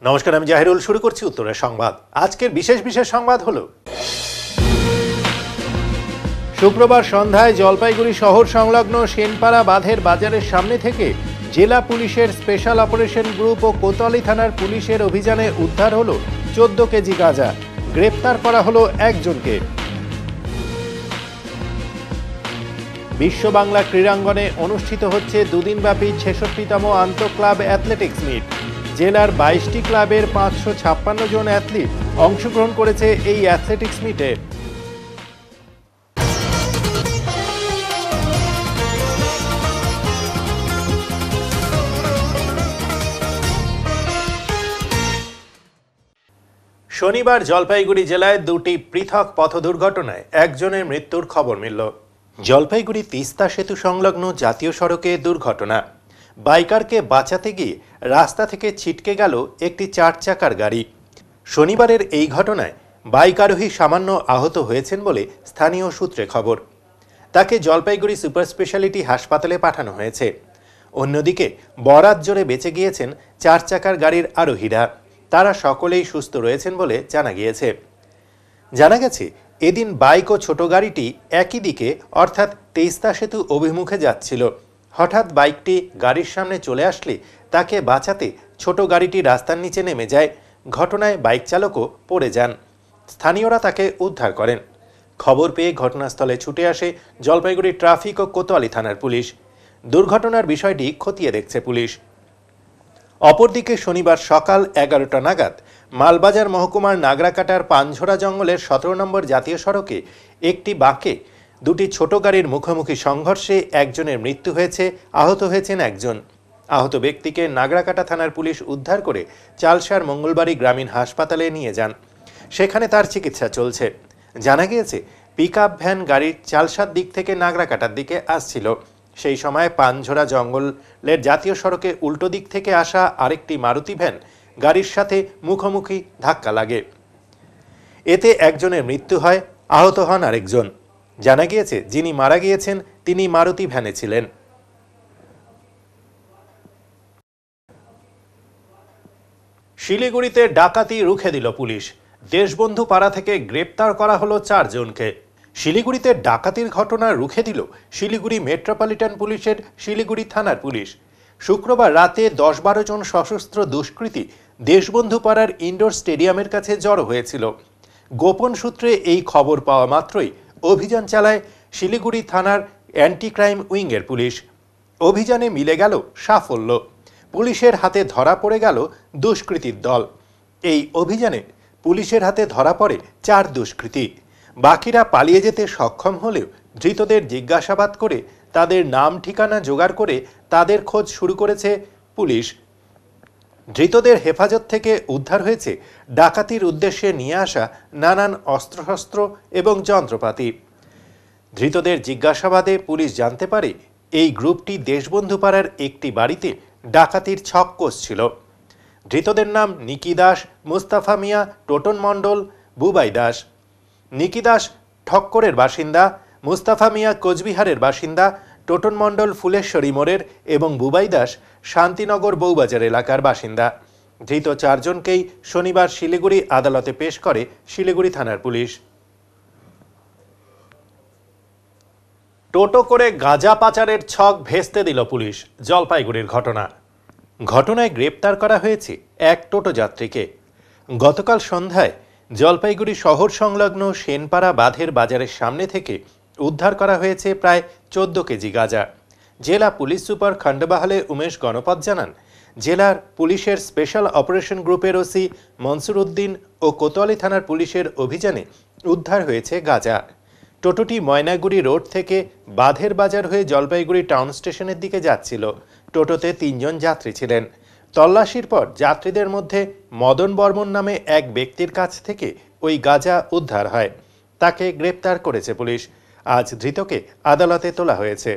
নমস্কার, আমি জাহিরুল। শুরু করছি উত্তরের সংবাদ। আজকের বিশেষ সংবাদ হলো, শুক্রবার সন্ধ্যায় জলপাইগুড়ি শহর সংলগ্ন সেনপাড়া বাঁধের বাজারের সামনে থেকে জেলা পুলিশের স্পেশাল অপারেশন গ্রুপ ও কোতোয়ালি থানার পুলিশের অভিযানে উদ্ধার হলো 14 কেজি গাঁজা। গ্রেপ্তার করা হলো একজনকে। বিশ্ব বাংলা ক্রীড়াঙ্গনে অনুষ্ঠিত হচ্ছে দুদিনব্যাপী 66তম আন্তঃক্লাব অ্যাথলেটিক্স মিট। জেলার 22টি ক্লাবের 556 জন অ্যাথলিট অংশগ্রহণ করেছে এই অ্যাথলেটিক্স মিটে। শনিবার জলপাইগুড়ি জেলায় দুটি পৃথক পথ দুর্ঘটনায় একজনের মৃত্যুর খবর মিলল। জলপাইগুড়ি তিস্তা সেতু সংলগ্ন জাতীয় সড়কে দুর্ঘটনা। বাইকারকে বাঁচাতে গিয়ে রাস্তা থেকে ছিটকে গেল একটি 4 চাকার গাড়ি। শনিবারের এই ঘটনায় বাইক আরোহী সামান্য আহত হয়েছেন বলে স্থানীয় সূত্রে খবর। তাকে জলপাইগুড়ি সুপার স্পেশালিটি হাসপাতালে পাঠানো হয়েছে। অন্যদিকে বরাত জোরে বেঁচে গিয়েছেন 4 চাকার গাড়ির আরোহীরা। তারা সকলেই সুস্থ রয়েছেন বলে জানা গিয়েছে। জানা গেছে, এদিন বাইক ও ছোট গাড়িটি একই দিকে অর্থাৎ তিস্তা সেতু অভিমুখে যাচ্ছিল। হঠাৎ বাইকটি গাড়ির সামনে চলে আসলে তাকে বাঁচাতে ছোট গাড়িটি রাস্তার নিচে নেমে যায়। ঘটনায় বাইক চালকও পড়ে যান। স্থানীয়রা তাকে উদ্ধার করেন। খবর পেয়ে ঘটনাস্থলে ছুটে আসে জলপাইগুড়ি ট্রাফিক ও কোতোয়ালি থানার পুলিশ। দুর্ঘটনার বিষয়টি খতিয়ে দেখছে পুলিশ। অপরদিকে শনিবার সকাল 11টা নাগাদ মালবাজার মহকুমার নাগরাকাটার পানঝোড়া জঙ্গলের 17 নম্বর জাতীয় সড়কে একটি বাঁকে দুটি ছোট গাড়ির মুখোমুখি সংঘর্ষে একজনের মৃত্যু হয়েছে, আহত হয়েছেন একজন। আহত ব্যক্তিকে নাগরাকাটা থানার পুলিশ উদ্ধার করে চালসার মঙ্গলবাড়ি গ্রামীণ হাসপাতালে নিয়ে যান। সেখানে তার চিকিৎসা চলছে। জানা গিয়েছে, পিকআপ ভ্যান গাড়ির চালসার দিক থেকে নাগরাকাটার দিকে আসছিল। সেই সময় পানঝোড়া জঙ্গলের জাতীয় সড়কে উল্টো দিক থেকে আসা আরেকটি মারুতি ভ্যান গাড়ির সাথে মুখোমুখি ধাক্কা লাগে। এতে একজনের মৃত্যু হয়, আহত হন আরেকজন। জানা গিয়েছে, যিনি মারা গিয়েছেন তিনি মারুতি ভ্যানে ছিলেন। শিলিগুড়িতে ডাকাতি রুখে দিল পুলিশ। দেশবন্ধু পাড়া থেকে গ্রেপ্তার করা হলো 4 জনকে। শিলিগুড়িতে ডাকাতির ঘটনা রুখে দিল শিলিগুড়ি মেট্রোপলিটন পুলিশের শিলিগুড়ি থানার পুলিশ। শুক্রবার রাতে 10-12 জন সশস্ত্র দুষ্কৃতী দেশবন্ধু পাড়ার ইনডোর স্টেডিয়ামের কাছে জড়ো হয়েছিল। গোপন সূত্রে এই খবর পাওয়া মাত্রই অভিযান চালায় শিলিগুড়ি থানার অ্যান্টি ক্রাইম উইংয়ের পুলিশ। অভিযানে মিলে গেল সাফল্য। পুলিশের হাতে ধরা পড়ে গেল দুষ্কৃতীর দল। এই অভিযানে পুলিশের হাতে ধরা পড়ে 4 দুষ্কৃতী। বাকিরা পালিয়ে যেতে সক্ষম হলেও ধৃতদের জিজ্ঞাসাবাদ করে তাদের নাম ঠিকানা জোগাড় করে তাদের খোঁজ শুরু করেছে পুলিশ। ধৃতদের হেফাজত থেকে উদ্ধার হয়েছে ডাকাতির উদ্দেশ্যে নিয়ে আসা নানান অস্ত্রশস্ত্র এবং যন্ত্রপাতি। ধৃতদের জিজ্ঞাসাবাদে পুলিশ জানতে পারে, এই গ্রুপটি দেশবন্ধু পাড়ার একটি বাড়িতে ডাকাতির ছক কষছিল। ধৃতদের নাম নিকি দাস, মুস্তাফা মিয়া, টোটন মণ্ডল, বুবাই দাস। নিকি দাস ঠক্করের বাসিন্দা, মুস্তাফা মিয়া কোচবিহারের বাসিন্দা, টোটন মণ্ডল ফুলেশ্বরী মোড়ের এবং বুবাই দাস শান্তিনগর বউবাজার এলাকার বাসিন্দা। ধৃত 4 জনকেই শনিবার শিলিগুড়ি আদালতে পেশ করে শিলিগুড়ি থানার পুলিশ। টোটো করে গাঁজা পাচারের ছক ভেস্তে দিল পুলিশ। জলপাইগুড়ির ঘটনায় গ্রেপ্তার করা হয়েছে এক টোটো যাত্রীকে। গতকাল সন্ধ্যায় জলপাইগুড়ি শহর সংলগ্ন সেনপাড়া বাঁধের বাজারের সামনে থেকে উদ্ধার করা হয়েছে প্রায় 14 কেজি গাঁজা। জেলা পুলিশ সুপার খণ্ডবাহালে উমেশ গণপত জানান, জেলার পুলিশের স্পেশাল অপারেশন গ্রুপের ওসি মনসুর উদ্দিন ও কোতোয়ালি থানার পুলিশের অভিযানে উদ্ধার হয়েছে গাঁজা। টোটোটি ময়নাগুড়ি রোড থেকে বাঁধের বাজার হয়ে জলপাইগুড়ি টাউন স্টেশনের দিকে যাচ্ছিল। টোটোতে 3 জন যাত্রী ছিলেন। তল্লাশির পর যাত্রীদের মধ্যে মদন বর্মন নামে এক ব্যক্তির কাছ থেকে ওই গাঁজা উদ্ধার হয়। তাকে গ্রেপ্তার করেছে পুলিশ। আজ ধৃতকে আদালতে তোলা হয়েছে।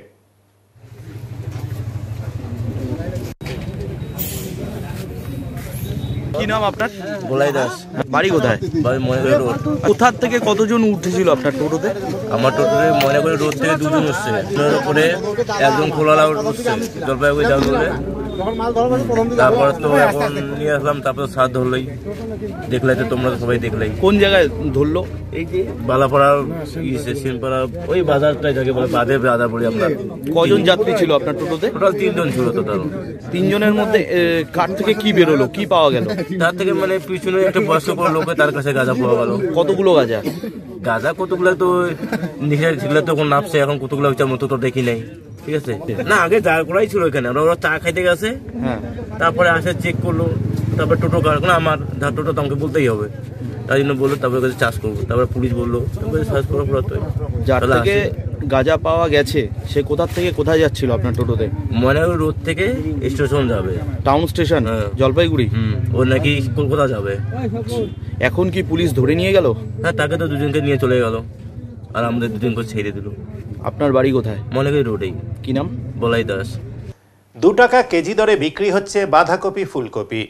কি নাম আপনার? গোলাই দাস। বাড়ি কোথায়? বাড়ি ময়নাগুড়ি রোড। কোথা থেকে কতজন উঠেছিল আপনার টোটোতে? আমার টোটোতে ময়নাগুড়ি রোড থেকে 2 জন উঠছে। করে একজন খোলালা উঠছে জলপাইগুড়ি যাবে বলে, তারপর তো এখন নিয়ে আসলাম, তারপর সাত ধরলই, দেখলাই তো তোমরা সবাই দেখলাই। কোন জায়গায় ধরলো? এই যে বালাপাড়া, সিনপাড়া, ওই বাজারটাই যাকে বলে বাজার বলি আপনার। কজন যাত্রী ছিল আপনার টোটোতে? টোটাল 3 জন ছিল টোটাল। 3 জনের মধ্যে কার থেকে কি বেরোলো, কি পাওয়া গেল? তার থেকে মানে পিছনে একটা বয়স্ক লোক, তার কাছে গাঁজা পাওয়া গেল। কতগুলো গাঁজা? গাঁজা কতগুলো তো সেগুলো তো এখন নামছে, এখন কতগুলো হচ্ছে মতো তো দেখি নাই। ঠিক আছে না, আগে যা করাই ছিল এখানে, ওরা চা খাইতে গেছে, তারপরে আসে চেক করলো, তারপরে টোটো আমার টোটো তো আমাকে বলতেই হবে, তাই জন্য বললো তারপরে কাছে চার্জ করবো, তারপরে পুলিশ বললো, তারপরে চার্জ করার পর তো যার থেকে গাঁজা পাওয়া গেছে সে কোথা থেকে কোথায় যাচ্ছিল আপনার টোটোতে? ময়নাগুড়ি রোড থেকে স্টেশন যাবে, টাউন স্টেশন, জলপাইগুড়ি। ও নাকি কলকাতা যাবে। এখন কি পুলিশ ধরে নিয়ে গেল? হ্যাঁ, তাকে তো দুজনকে নিয়ে চলে গেল, আর আমাদের দুজনকে ছেড়ে দিল। আপনার বাড়ি কোথায়? ময়নাগুড়ি রোডেই। কি নাম? বলাই দাস। 2 টাকা কেজি দরে বিক্রি হচ্ছে বাঁধাকপি, ফুলকপি।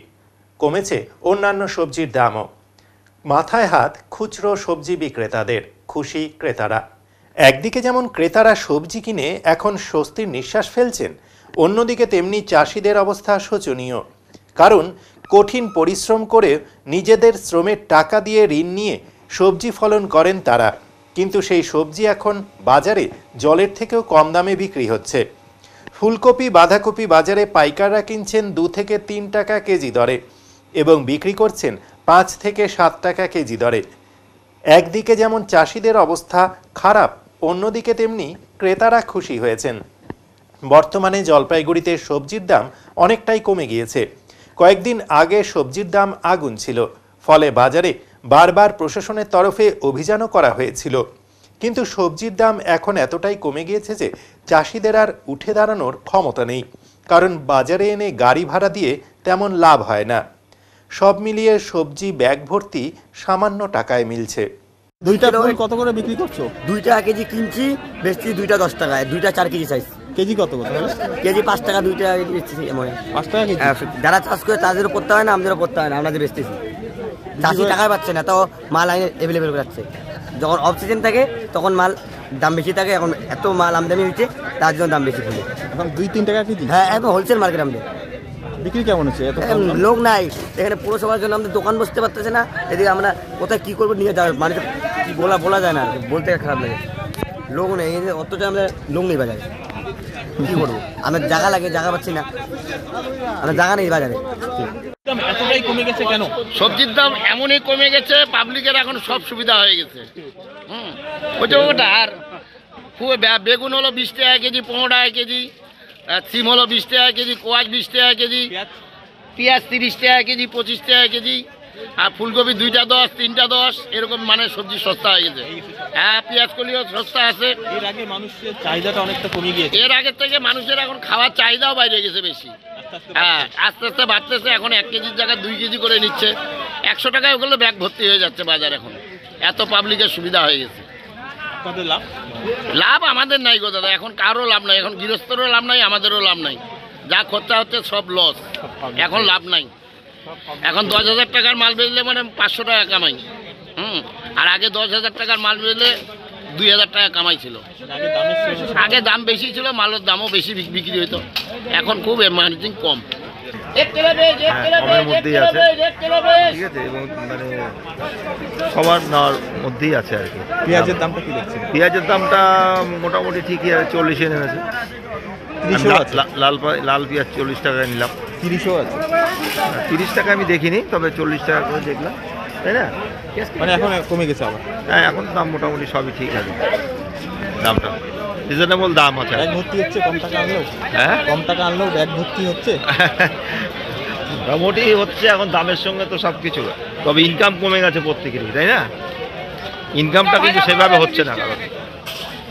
কমেছে অন্যান্য সবজির দামও। মাথায় হাত খুচরো সবজি বিক্রেতাদের, খুশি ক্রেতারা। একদিকে যেমন ক্রেতারা সবজি কিনে এখন স্বস্তির নিঃশ্বাস ফেলছেন, অন্যদিকে তেমনি চাষিদের অবস্থা শোচনীয়। কারণ কঠিন পরিশ্রম করে নিজেদের শ্রমের টাকা দিয়ে ঋণ নিয়ে সবজি ফলন করেন তারা, কিন্তু সেই সবজি এখন বাজারে জলের থেকেও কম দামে বিক্রি হচ্ছে। ফুলকপি, বাঁধাকপি বাজারে পাইকাররা কিনছেন 2 থেকে 3 টাকা কেজি দরে এবং বিক্রি করছেন 5 থেকে 7 টাকা কেজি দরে। একদিকে যেমন চাষিদের অবস্থা খারাপ, অন্যদিকে তেমনি ক্রেতারা খুশি হয়েছেন। বর্তমানে জলপাইগুড়িতে সবজির দাম অনেকটাই কমে গিয়েছে। কয়েকদিন আগে সবজির দাম আগুন ছিল, ফলে বাজারে বারবার প্রশাসনের তরফে অভিযানও করা হয়েছিল। কিন্তু সবজির দাম এখন এতটাই কমে গিয়েছে যে চাষিদের আর উঠে দাঁড়ানোর ক্ষমতা নেই, কারণ বাজারে এনে গাড়ি ভাড়া দিয়ে তেমন লাভ হয় না। সব মিলিয়ে সবজি ব্যাগ ভর্তি সামান্য টাকায় মিলছে। দুইটা ফুল কত করে বিক্রি করছো? 2 টাকা কেজি কিনছি, বেচছি 2টা 10 টাকায়, 2টা 4 কেজি সাইজ। কেজি কত করে? কেজি 5 টাকা, 2 টাকা কেজি বেচতেছি। 5 টাকা কেজি। যারা চাষ করে তাদেরও করতে হয় না, আমাদেরও করতে হয় না, আমরা যে বেচতেছি। চাষি টাকায় পাচ্ছে না, তো মাল আইনে অ্যাভেলেবেল যাচ্ছে। যখন অফ সিজন থাকে তখন মাল দাম বেশি থাকে, এখন এত মাল আমদানি হচ্ছে তার জন্য দাম বেশি ফুলে। এখন 2-3 টাকা কেজি? হ্যাঁ, একদম হোলসেল মার্কেট আমাদের। বিক্রি কেমন হচ্ছে? এত লোক নাই এখানে, পুরসভার জন্য আমাদের দোকান বসতে পারতেছে না। এদিকে আমরা কোথায় কি করবো নিয়ে যাওয়া, মানে কি বলা যায় না, বলতে খারাপ লাগে। লোক নেই, অতটা আমরা লোক নেই বাজারে, কি করবো? আমার জায়গা লাগে, জায়গা পাচ্ছি না, আমার জায়গা নেই বাজারে। এতটাই কমে গেছে কেন? সবজির দাম এমনই কমে গেছে, পাবলিকের এখন সব সুবিধা হয়ে গেছে। ওটা আর বেগুন হলো 20 টাকা কেজি, 15 টাকা কেজি, সিম হলো 20 টাকা কেজি, কোয়াশ 20 টাকা কেজি, পেঁয়াজ 30 টাকা কেজি, 25 টাকা কেজি, আর ফুলকপি 2টা 10, 3টা 10, এরকম মানে সবজি সস্তা হয়ে গেছে। হ্যাঁ, পেঁয়াজ কলিও সস্তা আছে। এর আগে মানুষের চাহিদাটা অনেকটা কমে গিয়েছে। এর আগের থেকে মানুষের এখন খাওয়ার চাহিদাও বাইরে গেছে বেশি। হ্যাঁ, আস্তে আস্তে বাড়তেছে। এখন 1 কেজির জায়গায় 2 কেজি করে নিচ্ছে। 100 টাকায় ওগুলো ব্যাগ ভর্তি হয়ে যাচ্ছে বাজার। এখন এত পাবলিকের সুবিধা হয়ে গেছে। লাভ আমাদের নাই গো দাদা, এখন কারো লাভ নাই, এখন গৃহস্থরও লাভ নাই, আমাদেরও লাভ নাই। যা খরচা হচ্ছে সব লস, এখন লাভ নাই। এখন 10,000 টাকার মাল বেচলে মানে 500 টাকা কামাই। আর আগে 10,000 টাকার মাল বেচলে 2,000 টাকা কামাই ছিল। আগে দাম বেশি ছিল, মালের দামও বেশি বিক্রি হইতো। এখন খুব মার্জিন কম। কমের মধ্যেই আছে, ঠিক আছে, এবং মানে সবার নেওয়ার মধ্যেই আছে আর কি। পেঁয়াজের দামটা কি দেখছেন? পেঁয়াজের দামটা মোটামুটি ঠিকই আছে, 40-এ নেমেছে। লাল পেঁয়াজ 40 টাকায় নিলাম। 30ও আছে? 30 টাকা আমি দেখিনি, তবে 40 টাকা করে দেখলাম, তাই না? মানে এখন কমে গেছে আবার? হ্যাঁ, এখন দাম মোটামুটি সবই ঠিক আছে, দামটা রিজনেবল দাম আছে। ব্যাগ ভর্তি হচ্ছে কম টাকা আনলেও? হ্যাঁ, কম টাকা আনলেও ব্যাগ ভর্তি হচ্ছে মোটামুটি হচ্ছে। এখন দামের সঙ্গে তো সব কিছু, তবে ইনকাম কমে গেছে প্রত্যেকেরই, তাই না? ইনকামটা কিন্তু সেভাবে হচ্ছে না, কারণ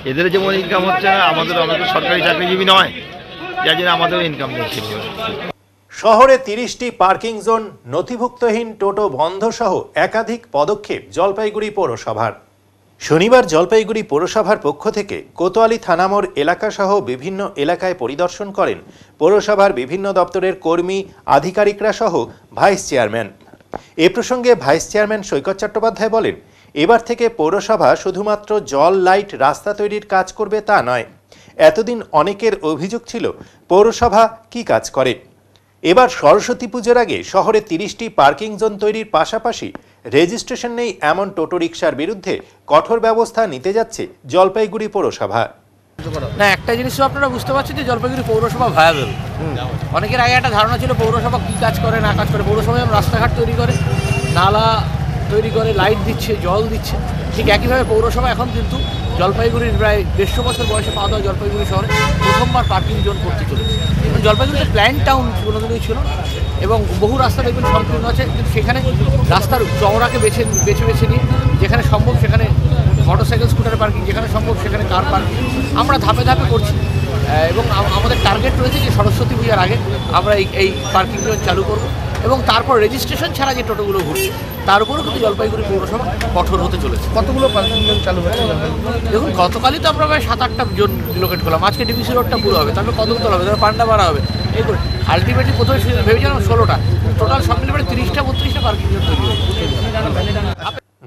এদের যেমন ইনকাম হচ্ছে না, আমাদের সরকারি চাকরিজীবী নয়, যার জন্য আমাদেরও ইনকাম নেই সেভাবে। শহরে 30টি পার্কিং জোন, নথিভুক্তহীন টোটো বন্ধ সহ একাধিক পদক্ষেপ জলপাইগুড়ি পৌরসভার। শনিবার জলপাইগুড়ি পৌরসভার পক্ষ থেকে কোতোয়ালি থানামোড় এলাকাসহ বিভিন্ন এলাকায় পরিদর্শন করেন পৌরসভার বিভিন্ন দপ্তরের কর্মী, আধিকারিকরা সহ ভাইস চেয়ারম্যান। এ প্রসঙ্গে ভাইস চেয়ারম্যান সৈকত চট্টোপাধ্যায় বলেন, এবার থেকে পৌরসভা শুধুমাত্র জল, লাইট, রাস্তা তৈরির কাজ করবে তা নয়। এতদিন অনেকের অভিযোগ ছিল পৌরসভা কি কাজ করে। এবার সরস্বতী পুজোর আগে শহরে 30টি পার্কিং জোন তৈরির পাশাপাশি রেজিস্ট্রেশন নেই এমন টোটো রিকশার বিরুদ্ধে কঠোর ব্যবস্থা নিতে যাচ্ছে জলপাইগুড়ি পৌরসভা। না, একটা জিনিস তো আপনারা বুঝতে পারছেন যে জলপাইগুড়ি পৌরসভা ভায়াবল। অনেকের আগে একটা ধারণা ছিল পৌরসভা কী কাজ করে না কাজ করে। পৌরসভা যেমন রাস্তাঘাট তৈরি করে, নালা তৈরি করে, লাইট দিচ্ছে, জল দিচ্ছে, ঠিক একইভাবে পৌরসভা এখন কিন্তু জলপাইগুড়ির প্রায় 150 বছর বয়সে পাওয়া দেওয়া জলপাইগুড়ি শহরে প্রথমবার পার্কিং জোন করতে চলেছে। জলপাইগুড়িতে প্ল্যান টাউন কোনোদিনই ছিল না এবং বহু রাস্তা দেখবেন সংকীর্ণ আছে, কিন্তু সেখানে রাস্তার চওড়াকে বেছে বেছে নিয়ে যেখানে সম্ভব সেখানে মোটরসাইকেল স্কুটার পার্কিং, যেখানে সম্ভব সেখানে কার পার্কিং আমরা ধাপে ধাপে করছি এবং আমাদের টার্গেট রয়েছে যে সরস্বতী পূজার আগে আমরা এই পার্কিং জোন চালু করব এবং তারপর রেজিস্ট্রেশন ছাড়া যে টোটোগুলো ঘুরছে তার উপরেও কিন্তু জলপাইগুড়ি পৌরসভা কঠোর হতে চলেছে। কতগুলো পার্কিং জোন চালু হচ্ছে? দেখুন, গতকালই তো আমরা প্রায় 7-8টা জোন লোকেট করলাম, আজকে ডিবিসি রোডটা পুরো হবে, তারপরে কদমতলা হবে, তারপর পান্ডাপাড়া হবে, এই করে আলটিমেটলি প্রথমে ভেবেছিলাম 16টা, টোটাল সব মিলে 30টা-32টা পার্কিং জোন তৈরি হবে।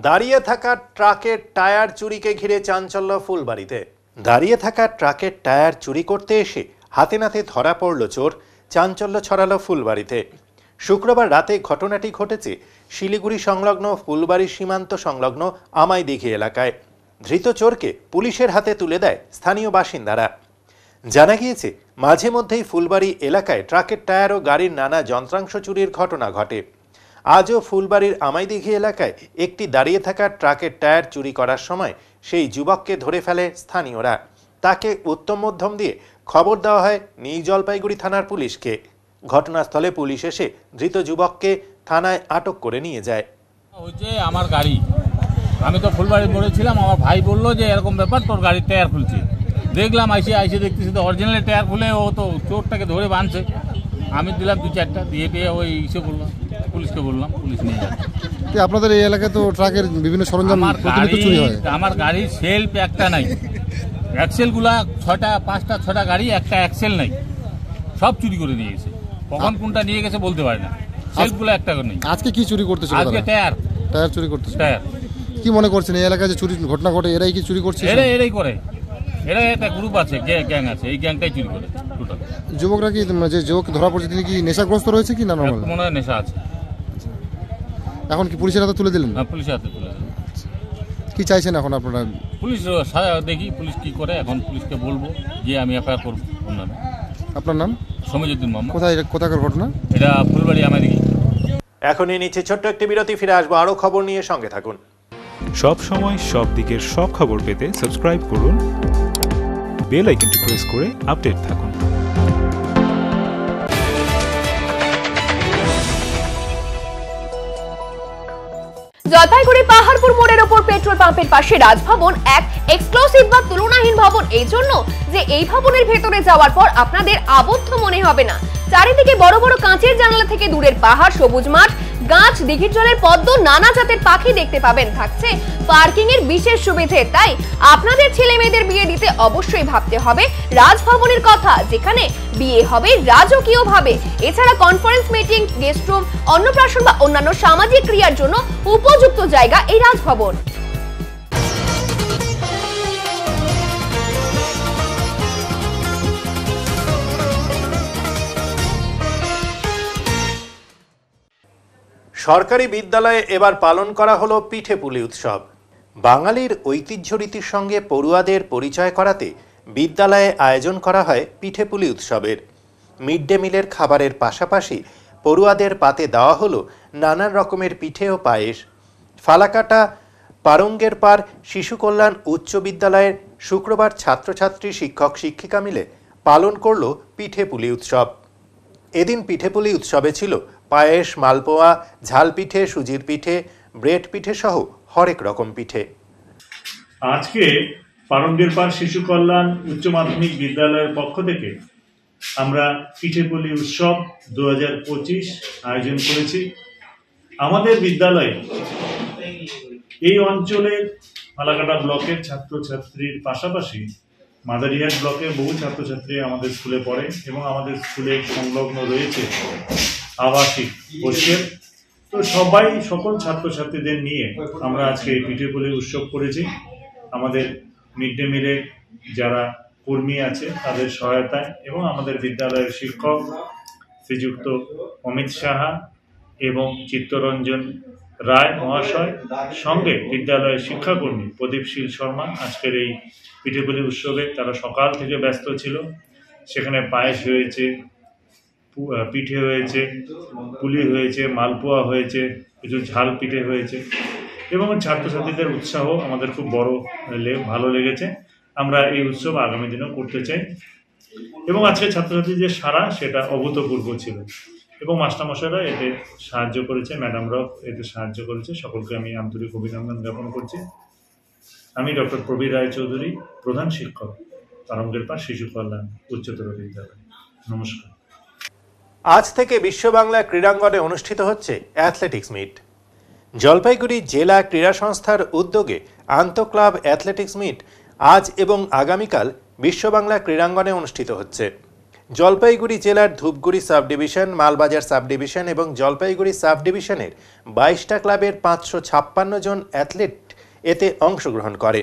দাঁড়িয়ে থাকা ট্রাকের টায়ার চুরিকে ঘিরে চাঞ্চল্য ফুলবাড়িতে। দাঁড়িয়ে থাকা ট্রাকের টায়ার চুরি করতে এসে হাতে নাতে ধরা পড়ল চোর, চাঞ্চল্য ছড়ালো ফুলবাড়িতে। শুক্রবার রাতে ঘটনাটি ঘটেছে শিলিগুড়ি সংলগ্ন ফুলবাড়ি সীমান্ত সংলগ্ন আমাইদিঘি এলাকায়। ধৃত চোরকে পুলিশের হাতে তুলে দেয় স্থানীয় বাসিন্দারা। জানা গিয়েছে মাঝে মধ্যেই ফুলবাড়ি এলাকায় ট্রাকের টায়ার ও গাড়ির নানা যন্ত্রাংশ চুরির ঘটনা ঘটে। আজও ফুলবাড়ির আমাইদিঘি এলাকায় একটি দাঁড়িয়ে থাকা ট্রাকের টায়ার চুরি করার সময় সেই যুবককে ধরে ফেলে স্থানীয়রা। তাকে উত্তম মধ্যম দিয়ে খবর দেওয়া হয় নিউ জলপাইগুড়ি থানার পুলিশকে। ঘটনাস্থলে পুলিশ এসে ধৃত যুবককে থানায় আটক করে নিয়ে যায়। ওই যে আমার গাড়ি, আমি তো ফুলবাড়ি মোড়ে ছিলাম, আমার ভাই বললো যে এরকম ব্যাপার, তোর গাড়ির টায়ার খুলছে। দেখলাম আইসে দেখতেছি তো অরিজিনাল টায়ার খুলে ও তো চোরটাকে ধরে বাঁধছে। আমি দিলাম 2-4টা দিয়ে ওই ইসে বললাম, পুলিশকে বললাম, পুলিশ নিয়ে যাচ্ছে। আপনাদের এই এলাকায় তো ট্রাকের বিভিন্ন সরঞ্জাম প্রতিনিয়ত চুরি হয়। আমার গাড়ির সেলফ একটা নাই, অ্যাক্সেলগুলা 5টা-6টা গাড়ি, একটা অ্যাক্সেল নাই, সব চুরি করে নিয়ে গেছে। কখন কোনটা নিয়ে গেছে বলতে পারে না। সেলফগুলো একটা নেই। আজকে কি চুরি করতেছে? আজকে টায়ার চুরি করতেছে। টায়ার কি মনে করছেন এই এলাকায় যে চুরি ঘটনা ঘটে এরাই কি চুরি করছে? এরাই করে, এরা একটা গ্রুপ আছে, গ্যাং আছে, এই গ্যাংটাই চুরি করে টোটাল। যুবকরা কি, যে যুবক ধরা পড়ছে তিনি কি নেশাগ্রস্ত রয়েছে কি না নরমাল? মনে হয় নেশা আছে। এখন কি পুলিশের হাতে তুলে দিলেন? হ্যাঁ, পুলিশের হাতে তুলে দিলেন। কি চাইছেন এখন আপনারা? পুলিশ দেখি পুলিশ কি করে, এখন পুলিশকে বলবো যে আমি এফআইআর করবো ওর নামে। আপনার নাম? সমীজউদ্দিন মোহাম্মদ। কোথাকার ঘটনা এটা? ফুলবাড়ি আমাইদিঘি। এখনই নিচে ছোট্ট একটি বিরতি, ফিরে আসবো আরো খবর নিয়ে, সঙ্গে থাকুন। সব সময় সব দিকের সব খবর পেতে সাবস্ক্রাইব করুন, বেল আইকনটি প্রেস করে আপডেট থাকুন। জলপাইগুড়ি পাহাড়পুর মোড়ের ওপর পেট্রোল পাম্পের পাশে রাজভবন এক এক্সক্লুসিভ বা তুলনাহীন ভবন, এই জন্য যে এই ভবনের ভেতরে যাওয়ার পর আপনাদের আবদ্ধ মনে হবে না। চারিদিকে বড় বড় কাঁচের জানালা থেকে দূরের পাহাড়, সবুজ মাঠ, গাছ, দিঘির জলের পদ্ম, নানা জাতের পাখি দেখতে পাবেন। থাকছে পার্কিং এর বিশেষ সুবিধে। তাই আপনাদের ছেলে মেয়েদের বিয়ে দিতে অবশ্যই ভাবতে হবে রাজভবনের কথা, যেখানে বিয়ে হবে রাজকীয় ভাবে। এছাড়া কনফারেন্স, মিটিং, গেস্ট রুম, অন্নপ্রাশন বা অন্যান্য সামাজিক ক্রিয়ার জন্য উপযুক্ত জায়গা এই রাজভবন। সরকারি বিদ্যালয়ে এবার পালন করা হলো পিঠেপুলি উৎসব। বাঙালির ঐতিহ্য রীতির সঙ্গে পড়ুয়াদের পরিচয় করাতে বিদ্যালয়ে আয়োজন করা হয় পিঠেপুলি উৎসবের। মিড ডে মিলের খাবারের পাশাপাশি পড়ুয়াদের পাতে দেওয়া হলো নানান রকমের পিঠে ও পায়েস। ফালাকাটা পারঙ্গের পার শিশু কল্যাণ উচ্চ বিদ্যালয়ের শুক্রবার ছাত্রছাত্রী, শিক্ষক শিক্ষিকা মিলে পালন করল পিঠেপুলি উৎসব। এদিন পিঠেপুলি উৎসবে ছিল পায়েস, মালপোয়া, ঝাল পিঠে, সুজির পিঠে, ব্রেড পিঠে সহ হরেক রকম পিঠে। আজকে পারঙ্গের পার শিশু কল্যাণ উচ্চ মাধ্যমিক বিদ্যালয়ের পক্ষ থেকে আমরা পিঠেপুলি উৎসব 2025 আয়োজন করেছি। আমাদের বিদ্যালয়ে এই অঞ্চলের ফালাকাটা ব্লকের ছাত্রছাত্রীর পাশাপাশি মাদারিহাট ব্লকের বহু ছাত্রছাত্রী আমাদের স্কুলে পড়ে এবং আমাদের স্কুলে সংলগ্ন রয়েছে আবাসিক হোস্টেল। তো সকল ছাত্রছাত্রীদের নিয়ে আমরা আজকে পিঠেপুলি উৎসব করেছি। আমাদের মিড ডে মিলের যারা কর্মী আছে তাদের সহায়তায় এবং আমাদের বিদ্যালয়ের শিক্ষক শ্রীযুক্ত অমিত সাহা এবং চিত্তরঞ্জন রায় মহাশয়, সঙ্গে বিদ্যালয়ের শিক্ষাকর্মী প্রদীপশীল শর্মা আজকের এই পিঠেপুলি উৎসবে তারা সকাল থেকে ব্যস্ত ছিল। সেখানে পায়েস হয়েছে, পিঠে হয়েছে, পুলি হয়েছে, মালপোয়া হয়েছে, কিছু ঝাল পিঠে হয়েছে এবং ছাত্রছাত্রীদের উৎসাহ আমাদের খুব ভালো লেগেছে। আমরা এই উৎসব আগামী দিনেও করতে চাই এবং আজকে ছাত্রছাত্রীদের সাড়া সেটা অভূতপূর্ব ছিল এবং মাস্টারমশাইরা এতে সাহায্য করেছে, ম্যাডামরাও এতে সাহায্য করেছে। সকলকে আমি আন্তরিক অভিনন্দন জ্ঞাপন করছি। আমি ডক্টর প্রবীর রায়চৌধুরী, প্রধান শিক্ষক, পারঙ্গের পাড় শিশু কল্যাণ উচ্চতর বিদ্যালয়। নমস্কার। আজ থেকে বিশ্ব বাংলা ক্রীড়াঙ্গনে অনুষ্ঠিত হচ্ছে অ্যাথলেটিক্স মিট। জলপাইগুড়ি জেলা ক্রীড়া সংস্থার উদ্যোগে আন্তঃক্লাব অ্যাথলেটিক্স মিট আজ এবং আগামীকাল বিশ্ব বাংলা ক্রীড়াঙ্গনে অনুষ্ঠিত হচ্ছে। জলপাইগুড়ি জেলার Dhupguri sub division, Malbazar sub division এবং জলপাইগুড়ি সাব ডিভিশনের 22টা ক্লাবের 556 জন অ্যাথলেট এতে অংশগ্রহণ করে।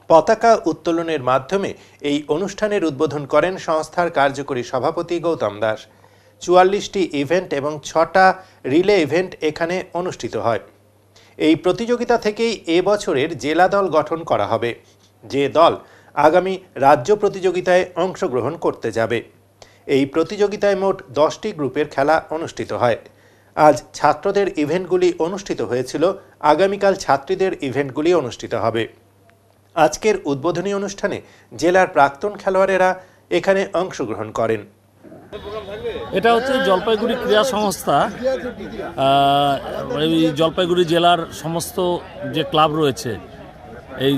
পতাকা উত্তোলনের মাধ্যমে এই অনুষ্ঠানের উদ্বোধন করেন সংস্থার কার্যকরী সভাপতি গৌতম দাস। 44টি ইভেন্ট এবং 6টা রিলে ইভেন্ট এখানে অনুষ্ঠিত হয়। এই প্রতিযোগিতা থেকেই এবছরের জেলা দল গঠন করা হবে, যে দল আগামী রাজ্য প্রতিযোগিতায় অংশগ্রহণ করতে যাবে। এই প্রতিযোগিতায় মোট 10টি গ্রুপের খেলা অনুষ্ঠিত হয়। আজ ছাত্রদের ইভেন্টগুলি অনুষ্ঠিত হয়েছিল, আগামীকাল ছাত্রীদের ইভেন্টগুলি অনুষ্ঠিত হবে। আজকের উদ্বোধনী অনুষ্ঠানে জেলার প্রাক্তন খেলোয়াড়েরা এখানে অংশগ্রহণ করেন। এটা হচ্ছে জলপাইগুড়ি ক্রীড়া সংস্থা, এই জলপাইগুড়ি জেলার সমস্ত যে ক্লাব রয়েছে এই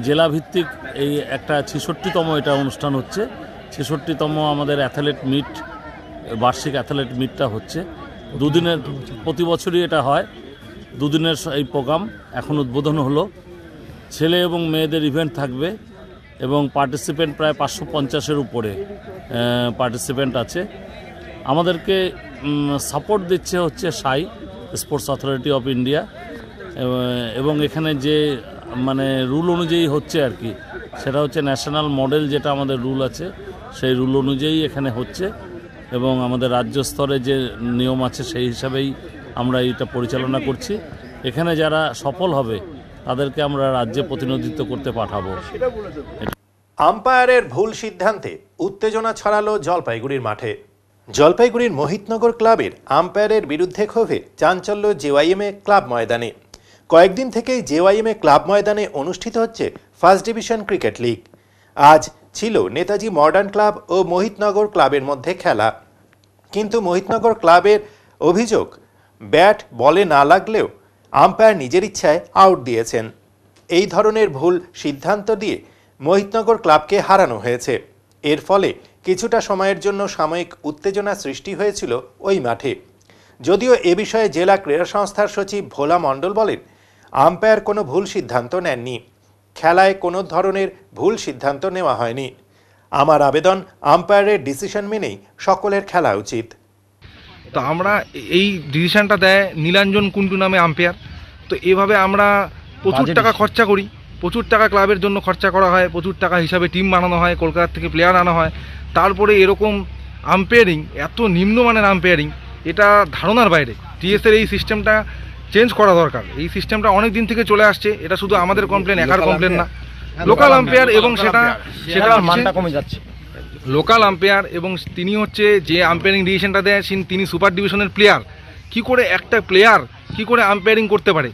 জেলা ভিত্তিক এই একটা 66তম এটা অনুষ্ঠান হচ্ছে। 66তম আমাদের অ্যাথলেট মিট, বার্ষিক অ্যাথলেট মিটটা হচ্ছে দুদিনের, প্রতি বছরই এটা হয়। দুদিনের এই প্রোগ্রাম এখন উদ্বোধন হলো। ছেলে এবং মেয়েদের ইভেন্ট থাকবে এবং পার্টিসিপেন্ট প্রায় 550-এর উপরে পার্টিসিপেন্ট আছে। আমাদেরকে সাপোর্ট দিচ্ছে হচ্ছে সাই স্পোর্টস অথরিটি অফ ইন্ডিয়া এবং এখানে যে মানে রুল অনুযায়ী হচ্ছে আর কি, সেটা হচ্ছে ন্যাশনাল মডেল, যেটা আমাদের রুল আছে সেই রুল অনুযায়ী এখানে হচ্ছে এবং আমাদের রাজ্য স্তরে যে নিয়ম আছে সেই হিসাবেই আমরা এটা পরিচালনা করছি। এখানে যারা সফল হবে তাদেরকে আমরা রাজ্যে প্রতিনিধিত্ব করতে পাঠাবো। আম্পায়ারের ভুল সিদ্ধান্তে উত্তেজনা ছড়ালো জলপাইগুড়ির মাঠে। জলপাইগুড়ির মোহিতনগর ক্লাবের আম্পায়ারের বিরুদ্ধে ক্ষোভে চাঞ্চল্য জেওয়াইএমএ ক্লাব ময়দানে। কয়েকদিন থেকেই জেওয়াইএমএ ক্লাব ময়দানে অনুষ্ঠিত হচ্ছে ফার্স্ট ডিভিশন ক্রিকেট লিগ। আজ ছিল নেতাজি মডার্ন ক্লাব ও মোহিতনগর ক্লাবের মধ্যে খেলা, কিন্তু মোহিতনগর ক্লাবের অভিযোগ ব্যাট বলে না লাগলেও আম্পায়ার নিজের ইচ্ছায় আউট দিয়েছেন। এই ধরনের ভুল সিদ্ধান্ত দিয়ে মোহিতনগর ক্লাবকে হারানো হয়েছে। এর ফলে কিছুটা সময়ের জন্য সাময়িক উত্তেজনা সৃষ্টি হয়েছিল ওই মাঠে। যদিও এ বিষয়ে জেলা ক্রীড়া সংস্থার সচিব ভোলা মণ্ডল বলেন, আম্পায়ার কোনো ভুল সিদ্ধান্ত নেননি, খেলায় কোনো ধরনের ভুল সিদ্ধান্ত নেওয়া হয়নি। আমার আবেদন, আম্পায়ারের ডিসিশন মেনেই সকলের খেলা উচিত। তো আমরা এই ডিসিশনটা দেয় নীলাঞ্জন কুন্ডু নামে আম্পায়ার। তো এভাবে আমরা প্রচুর টাকা খরচা করি, প্রচুর টাকা ক্লাবের জন্য খরচা করা হয়, প্রচুর টাকা হিসাবে টিম বানানো হয়, কলকাতা থেকে প্লেয়ার আনা হয়, তারপরে এরকম আম্পায়ারিং, এত নিম্নমানের আম্পায়ারিং, এটা ধারণার বাইরে। টিএসের এই সিস্টেমটা চেঞ্জ করা দরকার। এই সিস্টেমটা অনেক দিন থেকে চলে আসছে, এটা শুধু আমাদের কমপ্লেন, একার কমপ্লেন না। লোকাল আম্পায়ার এবং সেটা মানটা কমে যাচ্ছে। লোকাল আম্পায়ার এবং তিনি হচ্ছে যে আম্পায়ারিং ডিসিশনটা দেয় তিনি সুপার ডিভিশনের প্লেয়ার। কি করে একটা প্লেয়ার কি করে আম্পায়ারিং করতে পারে?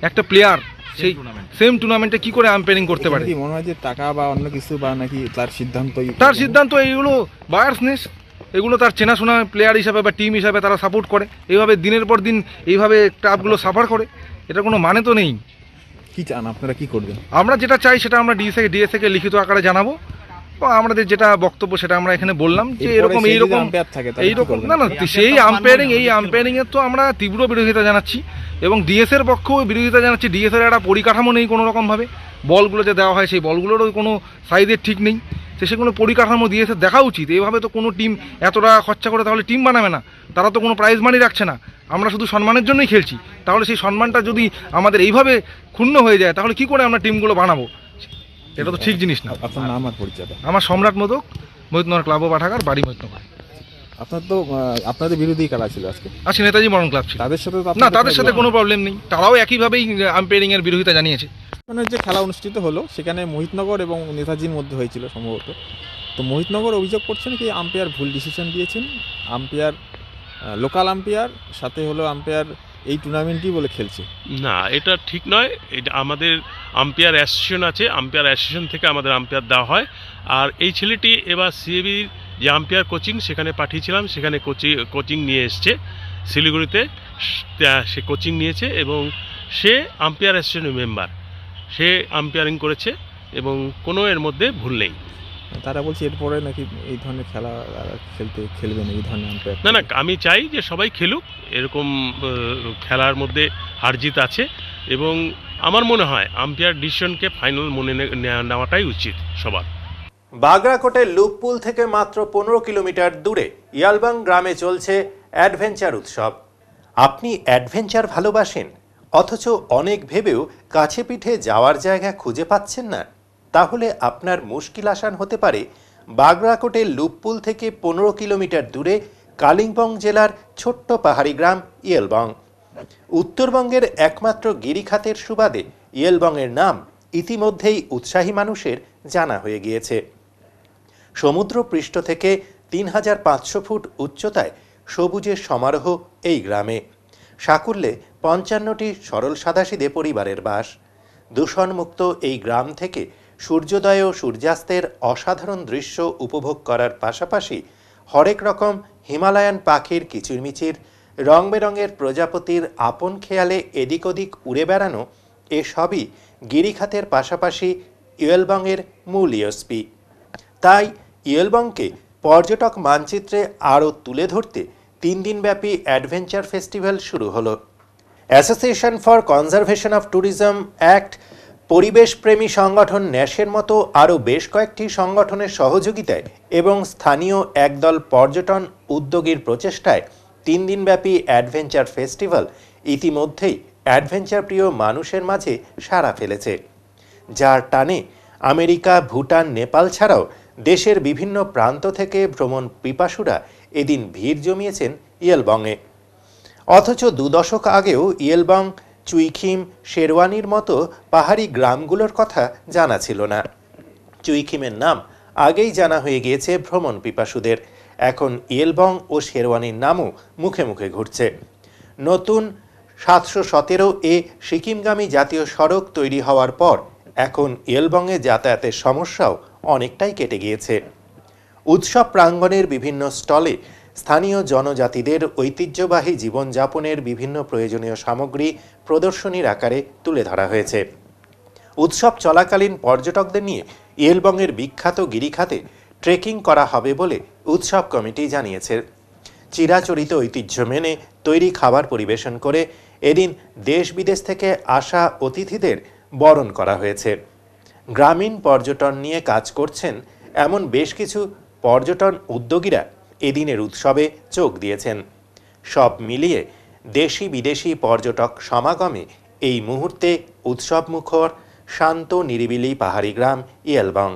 একটা প্লেয়ার সেই সেম টুর্নামেন্টে কি করে আম্পায়ারিং করতে পারে? মনে হয় যে টাকা বা অন্য কিছু, বা নাকি তার সিদ্ধান্ত এইগুলো বায়াসনেস, এগুলো তার চেনাশোনা প্লেয়ার হিসাবে বা টিম হিসাবে তারা সাপোর্ট করে, এইভাবে দিনের পর দিন এইভাবে ক্লাবগুলো সাফার করে, এটা কোনো মানে তো নেই। কি চান আপনারা, কি করবেন? আমরা যেটা চাই সেটা আমরা ডিএসএকে লিখিত আকারে জানাবো। আমাদের যেটা বক্তব্য সেটা আমরা এখানে বললাম যে এরকম এইরকম না না, সেই আম্পায়ারিং এর তো আমরা তীব্র বিরোধিতা জানাচ্ছি এবং ডিএসের পক্ষেও বিরোধিতা জানাচ্ছি। ডিএসের একটা পরিকাঠামো নেই কোনো রকমভাবে, বলগুলো যে দেওয়া হয় সেই বলগুলোরও কোনো সাইজের ঠিক নেই। তো সে কোনো পরিকাঠামো ডিএসের দেখা উচিত। এইভাবে তো কোনো টিম এত টাকা খরচা করে তাহলে টিম বানাবে না, তারা তো কোনো প্রাইজ মানি রাখছে না। আমরা শুধু সম্মানের জন্যই খেলছি, তাহলে সেই সম্মানটা যদি আমাদের এইভাবে ক্ষুণ্ণ হয়ে যায় তাহলে কি করে আমরা টিমগুলো বানাবো? এটা তো ঠিক জিনিস না। আপনার নাম আর পরিচয়? আমার সম্রাট মোদক, মোহিতনগর ক্লাব অফ পাঠাগার, বাড়ি মোহিতনগর। আপনার তো আপনাদের বিরোধী কারা ছিল আজকে? আজকে নেতাজি মডার্ন ক্লাব ছিল। তাদের সাথে তো না, তাদের সাথে কোনো প্রবলেম নেই, তারাও একইভাবেই আম্পায়ারিং এর বিরোধিতা জানিয়েছে। মানে যে খেলা অনুষ্ঠিত হলো সেখানে মোহিতনগর এবং নেতাজির মধ্যে হয়েছিল সম্ভবত। তো মোহিতনগর অভিযোগ করছেন কি আম্পায়ার ভুল ডিসিশন দিয়েছেন, আম্পায়ার লোকাল আম্পায়ার সাথে হলো আম্পায়ার এই টুর্নামেন্টই বলে খেলছে। না, এটা ঠিক নয়। এটা আমাদের আম্পায়ার অ্যাসোসিয়েশন আছে, আম্পায়ার অ্যাসোসিয়েশন থেকে আমাদের আম্পায়ার দেওয়া হয়। আর এই ছেলেটি এবার সিএবির যে আম্পায়ার কোচিং সেখানে পাঠিয়েছিলাম, সেখানে কোচিং নিয়ে এসছে শিলিগুড়িতে, সে কোচিং নিয়েছে এবং সে আম্পায়ার অ্যাসোসিয়েশনের মেম্বার, সে আম্পায়ারিং করেছে এবং কোনো এর মধ্যে ভুল নেই। তারা বলছে এরপরে নাকি এই ধরনের খেলা খেলবেন এই ধরনের আম্পায়ার। না, আমি চাই যে সবাই খেলুক, এরকম খেলার মধ্যে হার জিত আছে এবং আমার মনে হয় আম্পায়ার ডিসিশনকে ফাইনাল মনে নেওয়াটাই উচিত সবার। বাগরাকোটের লুপপুল থেকে মাত্র 15 কিলোমিটার দূরে ইয়ালবাং গ্রামে চলছে অ্যাডভেঞ্চার উৎসব। আপনি অ্যাডভেঞ্চার ভালোবাসেন অথচ অনেক ভেবেও কাছে পিঠে যাওয়ার জায়গা খুঁজে পাচ্ছেন না? তাহলে আপনার মুশকিল আসান হতে পারে বাগরাকোটের লুপপুল থেকে 15 কিলোমিটার দূরে কালিম্পং জেলার ছোট্ট পাহাড়ি গ্রাম ইয়েলবং। উত্তরবঙ্গের একমাত্র গিরিখাতের সুবাদে ইয়েলবংয়ের নাম ইতিমধ্যেই উৎসাহী মানুষের জানা হয়ে গিয়েছে। সমুদ্র পৃষ্ঠ থেকে 3500 ফুট উচ্চতায় সবুজের সমারোহ এই গ্রামে। সাকুল্যে 55টি সরল সাদাসিধে পরিবারের বাস। দূষণমুক্ত এই গ্রাম থেকে সূর্যোদয় ও সূর্যাস্তের অসাধারণ দৃশ্য উপভোগ করার পাশাপাশি হরেক রকম হিমালয়ান পাখির কিচিরমিচির, রং বেরঙের প্রজাপতির আপন খেয়ালে এদিক ওদিক উড়ে বেড়ানো, এসবই গিরিখাতের পাশাপাশি ইয়েলবংয়ের মূল ইউএসপি। তাই ইয়েলবংকে পর্যটক মানচিত্রে আরও তুলে ধরতে 3 দিনব্যাপী অ্যাডভেঞ্চার ফেস্টিভ্যাল শুরু হলো। Association for conservation of tourism act, পরিবেশপ্রেমী সংগঠন ন্যাশের মতো আরও বেশ কয়েকটি সংগঠনের সহযোগিতায় এবং স্থানীয় একদল পর্যটন উদ্যোগীর প্রচেষ্টায় 3 দিনব্যাপী অ্যাডভেঞ্চার ফেস্টিভ্যাল ইতিমধ্যেই অ্যাডভেঞ্চার প্রিয় মানুষের মাঝে সাড়া ফেলেছে, যার টানে আমেরিকা, ভুটান, নেপাল ছাড়াও দেশের বিভিন্ন প্রান্ত থেকে ভ্রমণ পিপাসুরা এদিন ভিড় জমিয়েছেন ইয়েলবংয়ে। অথচ 2 দশক আগেও ইয়েলবং, চুইখিম, শেরওয়ানির মতো পাহাড়ি গ্রামগুলোর কথা জানা ছিল না। চুইখিমের নাম আগেই জানা হয়ে গিয়েছে ভ্রমণ পিপাসুদের। এখন ইয়েলবং ও শেরওয়ানির নামও মুখে মুখে ঘুরছে। নতুন 717 এ সিকিমগামী জাতীয় সড়ক তৈরি হওয়ার পর এখন ইয়েলবংয়ে যাতায়াতের সমস্যাও অনেকটাই কেটে গিয়েছে। উৎসব প্রাঙ্গণের বিভিন্ন স্টলে স্থানীয় জনজাতিদের ঐতিহ্যবাহী জীবনযাপনের বিভিন্ন প্রয়োজনীয় সামগ্রী প্রদর্শনীর আকারে তুলে ধরা হয়েছে। উৎসব চলাকালীন পর্যটকদের নিয়ে ইয়েলবংয়ের বিখ্যাত গিরিখাতে ট্রেকিং করা হবে বলে উৎসব কমিটি জানিয়েছে। চিরাচরিত ঐতিহ্য মেনে তৈরি খাবার পরিবেশন করে এদিন দেশ বিদেশ থেকে আসা অতিথিদের বরণ করা হয়েছে। গ্রামীণ পর্যটন নিয়ে কাজ করছেন এমন বেশ কিছু পর্যটন উদ্যোগীরা এদিনের উৎসবে যোগ দিয়েছেন। সব মিলিয়ে দেশি বিদেশি পর্যটক সমাগমে এই মুহূর্তে উৎসবমুখর শান্ত নিরিবিলি পাহাড়ি গ্রাম ইয়েলবং।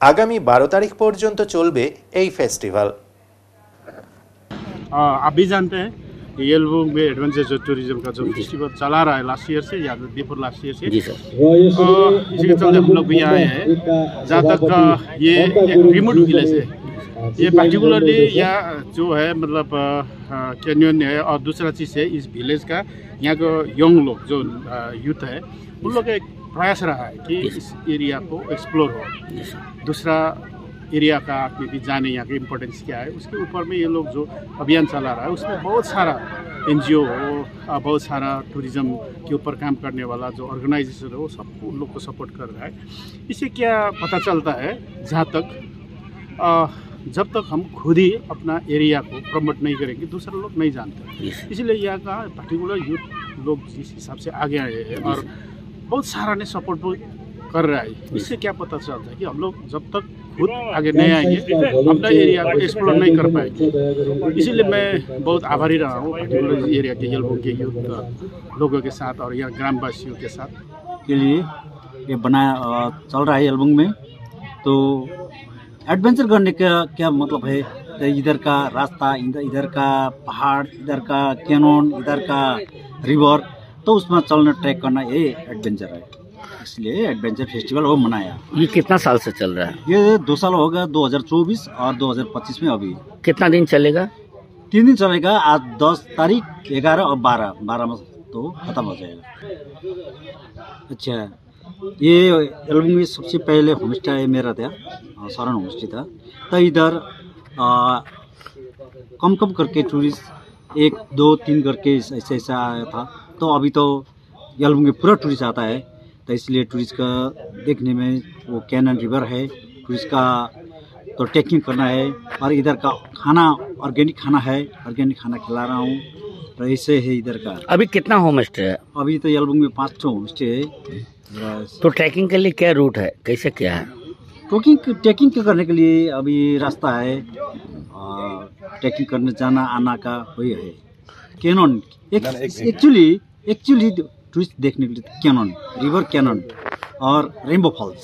আগামী 12 तारीख পর্যন্ত চলবে এই ফেস্টিভ্যাল। आप भी जानते हैं येलबुंग में एडवेंचर टूरिज्म का जो फेस्टिवल चला रहा है लास्ट ईयर से या बिफोर लास्ट ईयर से, इसी के चलते हम लोग भी आए हैं। जहाँ तक ये एक रिमोट विलेज है, ये पर्टिकुलरली यहाँ जो है मतलब कैनियन है, और दूसरा चीज़ है इस विलेज का यहाँ को यंग लोग जो यूथ है उन लोग का एक प्रयास रहा है कि इस एरिया को एक्सप्लोर हो, दूसरा एरिया का आपने भी जाने यहाँ की इम्पोर्टेंस क्या है, उसके ऊपर में ये लोग जो अभियान चला रहा है उसमें बहुत सारा NGO हो, बहुत सारा टूरिज़्म के ऊपर काम करने वाला जो ऑर्गेनाइजेशन है वो सब उन लोग को सपोर्ट कर रहा है। इससे क्या पता चलता है, जहाँ तक जब तक हम खुद ही अपना एरिया को प्रमोट नहीं करेंगे दूसरे लोग नहीं जानते, इसलिए यहाँ का पर्टिकुलर यूथ लोग जिस हिसाब से आगे आए हैं और बहुत सारा ने सपोर्ट कर रहा है। इससे क्या पता चलता है कि हम लोग जब तक खुद आगे नहीं आएंगे अपना एरिया को एक्सप्लोर नहीं कर पाएंगे। इसीलिए मैं बहुत आभारी रहा हूँ पर्टिकुलर एरिया के येलबुंग के यूथ लोगों के साथ और यहाँ ग्रामवासियों के साथ के लिए ये बनाया चल रहा है येलबुंग में। तो एडवेंचर करने का क्या मतलब है? तो इधर का रास्ता, इधर का पहाड़, इधर का कैनन, इधर का रिवर, तो उसमें चलना ट्रैक करना ये एडवेंचर है। इसलिए एडवेंचर फेस्टिवल वो मनाया। ये कितना साल से चल रहा है? ये 2 साल हो गया, 2024 और 2025 में। अभी कितना दिन चलेगा? 3 दिन चलेगा। आज 10 तारीख, 11 और 12 में तो खत्म हो जाएगा। अच्छा, ये एल्बम में सबसे पहले होम स्टे मेरा था, शरण होम स्टे था। तो इधर कम करके टूरिस्ट 1, 2, 3 करके ऐसा आया था। तो अभी तो एल्बम में पूरा टूरिस्ट आता है, तो इसलिए टूरिस्ट का देखने में वो कैनन रिवर है, टूरिस्ट का तो ट्रैकिंग करना है। और इधर का खाना ऑर्गेनिक खाना है, ऑर्गेनिक खाना खिला रहा हूँ। तो ऐसे है इधर का। अभी कितना होम स्टे है? अभी तो एल्बम में 5 होम स्टे है। तो ट्रैकिंग के लिए क्या रूट है, कैसे क्या है? ट्रैकिंग करने के लिए अभी रास्ता है, ट्रैकिंग करने जाना आना का वही है। कैनन एक्चुअली टूरिस्ट देखने के लिए कैनन, रिवर कैनन और रेनबो फॉल्स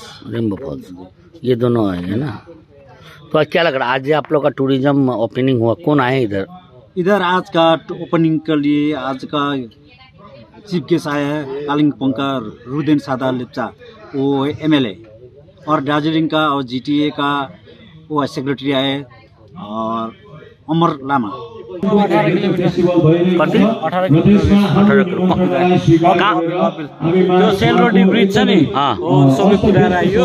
ये दोनों है ना। तो क्या लग रहा है आज आप लोग का टूरिज्म ओपनिंग हुआ, कौन आए इधर आज का ओपनिंग के लिए? आज का चीफ गेस्ट आया है कालिम्पोंग का रुदेन सादा लेप्चा, वो MLA, और दार्जिलिंग का और GTA का वो सेक्रेटरी आए, और अमर लामा। 18 किलोमिटर जो सेल रोटी ब्रिज छ नि हो सबै पुऱ्याएर आइयो।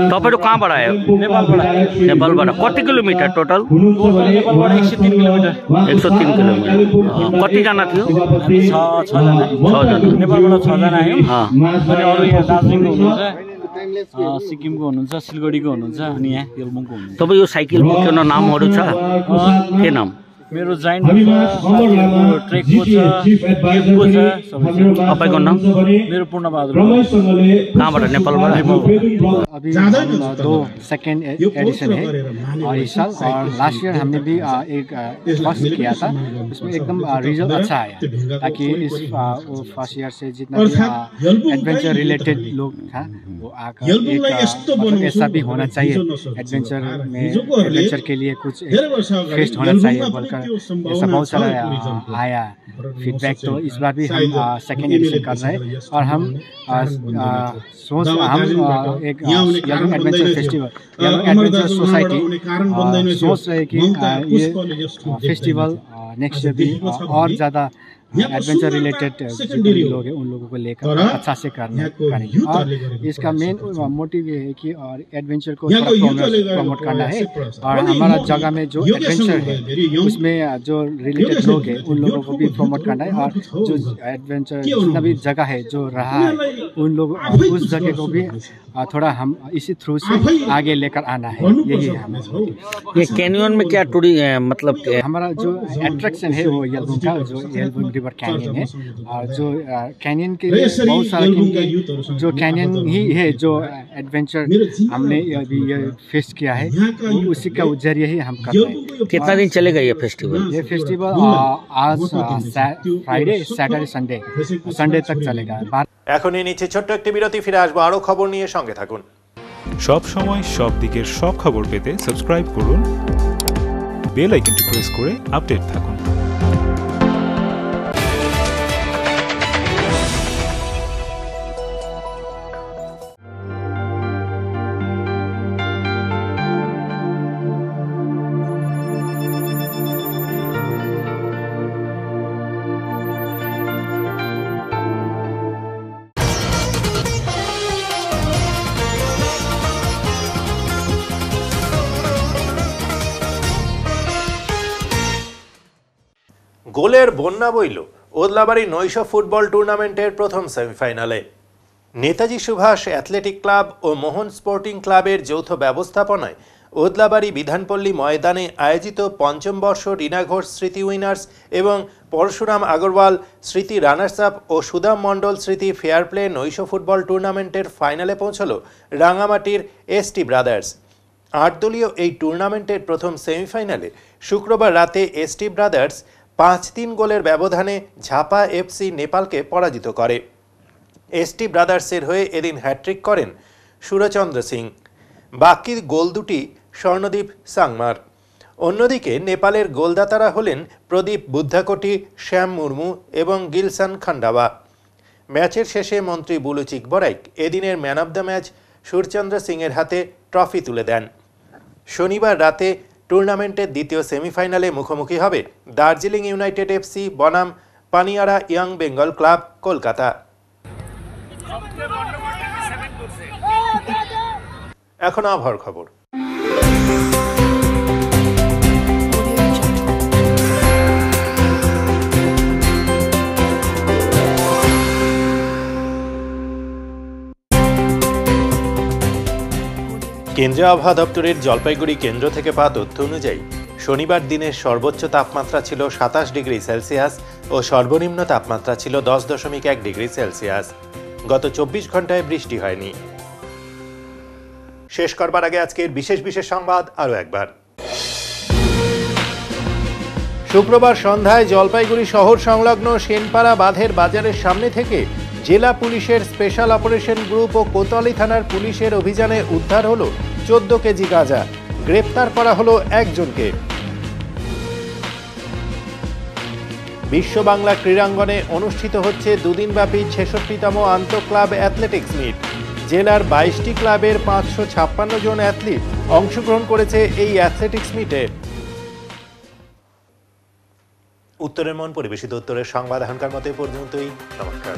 तपाईहरु कहाँबाट आयो? नेपालबाट। कति किलोमिटर टोटल? नेपालबाट 103 किलोमिटर। 103 किलोमिटर। कति जना थियो? 6 जना। नेपालबाट 6 जना आयौँ। अनि अरु यहाँ दार्जिलिङको हुनुहुन्छ, सिक्किमको हुनुहुन्छ, सिलगढीको हुनुहुन्छ, अनि यहाँ एल्बमको हुनुहुन्छ। तपाईँ यो साइकल बोक्न नामहरु छ के नाम? मेरो जाइन्ट ट्रेकको छ, केपको छ, सबै छ। तपाईको नाम? मेरो पूर्णबहादुर। कहाँबाट? नेपालबाट। अभी 2 सेकेंड एडिशन है और इस साल, और लास्ट ईयर हमने भी एक फर्स्ट किया था, उसमें एकदम रिजल्ट अच्छा आया। ताकि इस फर्स्ट ईयर से जितना भी एडवेंचर रिलेटेड लोग था वो आकर मतलब ऐसा भी होना चाहिए एडवेंचर में, एडवेंचर के लिए कुछ फेस्ट होना चाहिए बोलकर ऐसा बहुत सारा आया फीडबैक। तो इस बार भी हम सेकेंड एडिशन कर रहे हैं, और हम एक young adventure festival, young adventure society सोच रहे कि ये फेस्टिवल नेक्स्ट ईयर भी और ज़्यादा एडवेंचर रिलेटेड जितने भी लोग हैं उन लोगों को लेकर अच्छा से करेंगे। और इसका मेन मोटिव ये है कि और एडवेंचर को प्रमोट करना है, और हमारा जगह में जो एडवेंचर है उसमें जो रिलेटेड लोग हैं उन लोगों को भी प्रमोट करना है, और जो एडवेंचर जितना भी जगह है जो रहा है उन लोग उस जगह को भी थोड़ा हम इसी थ्रू से आगे लेकर आना है। यही है हमारा। ये कैनियन में क्या मतलब हमारा जो एट्रैक्शन है वो एल्बम का जो एल्बम रिवर कैनियन है, और जो कैनियन के लिए बहुत सारा जो कैनियन ही है जो एडवेंचर हमने अभी ये फेस किया है उसी का जरिए ही हम कर रहे हैं। कितना दिन चलेगा ये फेस्टिवल? ये फेस्टिवल आज फ्राइडे, सैटरडे, संडे तक चलेगा। এখনই নিচে ছোট্ট একটি বিরতি, ফিরে আসবো আরো খবর নিয়ে, সঙ্গে থাকুন। সব সময় সব দিকের সব খবর পেতে সাবস্ক্রাইব করুন, বেল আইকনটি প্রেস করে আপডেট থাকুন। গোলের বন্যা বইল ওদলাবাড়ি নৈশ ফুটবল টুর্নামেন্টের প্রথম সেমিফাইনালে। নেতাজি সুভাষ অ্যাথলেটিক ক্লাব ও মোহন স্পোর্টিং ক্লাবের যৌথ ব্যবস্থাপনায় ওদলাবাড়ি বিধানপল্লী ময়দানে আয়োজিত পঞ্চম বর্ষ রিনা ঘোষ স্মৃতি উইনার্স এবং পরশুরাম আগরওয়াল স্মৃতি রানার্স আপ ও সুদাম মণ্ডল স্মৃতি ফেয়ার প্লে নৈশ ফুটবল টুর্নামেন্টের ফাইনালে পৌঁছল রাঙামাটির এসটি ব্রাদার্স। 8 দলীয় এই টুর্নামেন্টের প্রথম সেমিফাইনালে শুক্রবার রাতে এসটি ব্রাদার্স 5-3 গোলের ব্যবধানে ঝাপা FC নেপালকে পরাজিত করে। এসটি ব্রাদার্সের হয়ে এদিন হ্যাট্রিক করেন সুরচন্দ্র সিং। বাকি গোল দুটি স্বর্ণদীপ সাংমার। অন্যদিকে নেপালের গোলদাতারা হলেন প্রদীপ বুদ্ধাকোটি, শ্যাম মুর্মু এবং গিলসান খান্ডাবা। ম্যাচের শেষে মন্ত্রী বুলু চিকবরাইক এদিনের man of the match Surchandra সিংয়ের হাতে ট্রফি তুলে দেন। শনিবার রাতে টুর্নামেন্টের দ্বিতীয় সেমিফাইনালে মুখোমুখি হবে দার্জিলিং ইউনাইটেড এফসি বনাম পানিয়ারা ইয়ং বেঙ্গল ক্লাব কলকাতা। এখন আবহাওয়ার খবর। কেন্দ্রীয় আবহাওয়া দপ্তরের জলপাইগুড়ি কেন্দ্র থেকে পাওয়া তথ্য অনুযায়ী শনিবার দিনের সর্বোচ্চ তাপমাত্রা ছিল 27 ডিগ্রি সেলসিয়াস ও সর্বনিম্ন তাপমাত্রা ছিল 10.1 ডিগ্রি সেলসিয়াস। গত 24 ঘন্টায় বৃষ্টি হয়নি। শেষ করবার আগে আজকের বিশেষ সংবাদ আরও একবার। শুক্রবার সন্ধ্যায় জলপাইগুড়ি শহর সংলগ্ন সেনপাড়া বাঁধের বাজারের সামনে থেকে জেলা পুলিশের স্পেশাল অপারেশন গ্রুপ ও কোতোয়ালি থানার পুলিশের অভিযানে উদ্ধার হলো 14 কেজি গাঁজা। গ্রেপ্তার করা হলো একজনকে। বিশ্ব বাংলা ক্রীড়াঙ্গনে অনুষ্ঠিত হচ্ছে দুদিনব্যাপী 66তম আন্তঃক্লাব অ্যাথলেটিক্স মিট। জেলার 22টি ক্লাবের 556 জন অ্যাথলিট অংশগ্রহণ করেছে এই অ্যাথলেটিক্স মিটে। উত্তরের মন পরিবেশিত উত্তরের সংবাদ এখনকার মতো পর্যন্তই। নমস্কার।